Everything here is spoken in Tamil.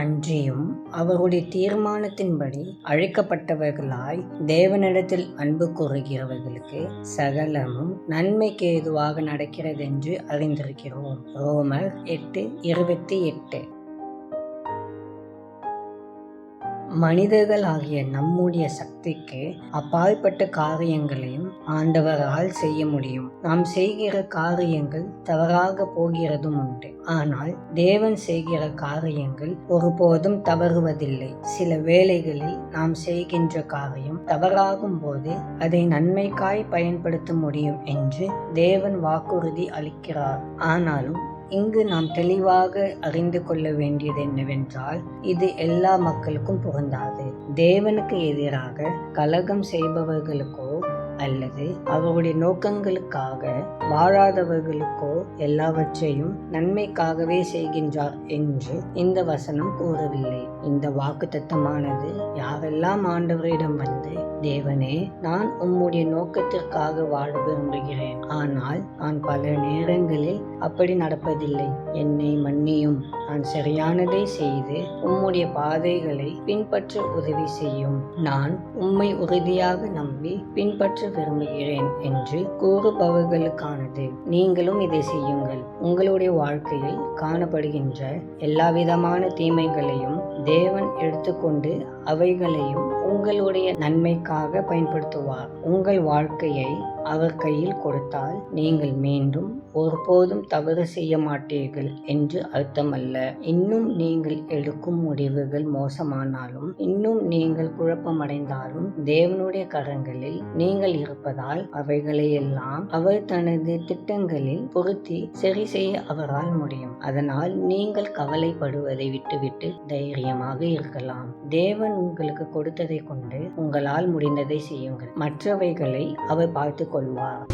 அன்றியும் அவருடைய தீர்மானத்தின்படி அழைக்கப்பட்டவர்களாய் தேவனிடத்தில் அன்பு கூறுகிறவர்களுக்கு சகலமும் நன்மைக்கு ஏதுவாக நடக்கிறதென்று அறிந்திருக்கிறோம். ரோமர் 8:28. மனிதர்களாகிய நம்முடைய சக்திக்கு அப்பாற்பட்ட காரியங்களையும் ஆண்டவரால் செய்ய முடியும். நாம் செய்கிற காரியங்கள் தவறாக போகிறதும் உண்டு. ஆனால் தேவன் செய்கிற காரியங்கள் ஒருபோதும் தவறுவதில்லை. சில வேளைகளில் நாம் செய்கின்ற காரியம் தவறாகும் போது அதை நன்மைக்காய் பயன்படுத்த முடியும் என்று தேவன் வாக்குறுதி அளிக்கிறார். ஆனாலும் இங்கு நாம் தெளிவாக அறிந்து கொள்ள வேண்டியது என்னவென்றால், இது எல்லா மக்களுக்கும் பொருந்தாது. தேவனுக்கு எதிராக கலகம் செய்பவர்களுக்கோ அல்லது அவருடைய நோக்கங்களுக்காக வாழாதவர்களுக்கோ எல்லாவற்றையும் நன்மைக்காகவே செய்கின்றார் என்று இந்த வசனம் கூறவில்லை. இந்த வாக்குத்தத்தமானது யாரெல்லாம் ஆண்டவரிடம் வந்து, தேவனே, நான் உம்முடைய நோக்கத்திற்காக வாழ விரும்புகிறேன், ஆனால் நான் பல நேரங்களில் அப்படி நடப்பதில்லை, என்னை மன்னியும், நான் சரியானதை செய்து உம்முடைய பாதைகளை பின்பற்ற உதவி செய்யும், நான் உம்மை உறுதியாக நம்பி பின்பற்ற விரும்புகிறேன் என்று கூறுபவர்களுக்கானது. நீங்களும் இதை செய்யுங்கள். உங்களுடைய வாழ்க்கையில் காணப்படுகின்ற எல்லாவிதமான தீமைகளையும் தேவன் எடுத்துக்கொண்டு அவைகளையும் உங்களுடைய நன்மைக்காக பயன்படுத்துவார். உங்கள் வாழ்க்கையை அவர் கையில் கொடுத்தால் நீங்கள் மீண்டும் ஒருபோதும் தவறு செய்ய மாட்டீர்கள் என்று அர்த்தமல்ல. இன்னும் நீங்கள் எடுக்கும் முடிவுகள் மோசமானாலும், இன்னும் நீங்கள் குழப்பமடைந்தாலும், தேவனுடைய கரங்களில் நீங்கள் இருப்பதால் அவைகளை எல்லாம் அவர் தனது திட்டங்களில் பொருத்தி சரி செய்ய அவரால் முடியும். அதனால் நீங்கள் கவலைப்படுவதை விட்டுவிட்டு தைரியமாக இருக்கலாம். தேவன் உங்களுக்கு கொடுத்ததை கொண்டு உங்களால் முடிந்ததை செய்யுங்கள். மற்றவைகளை அவர் பார்த்துக் கொள்வார்.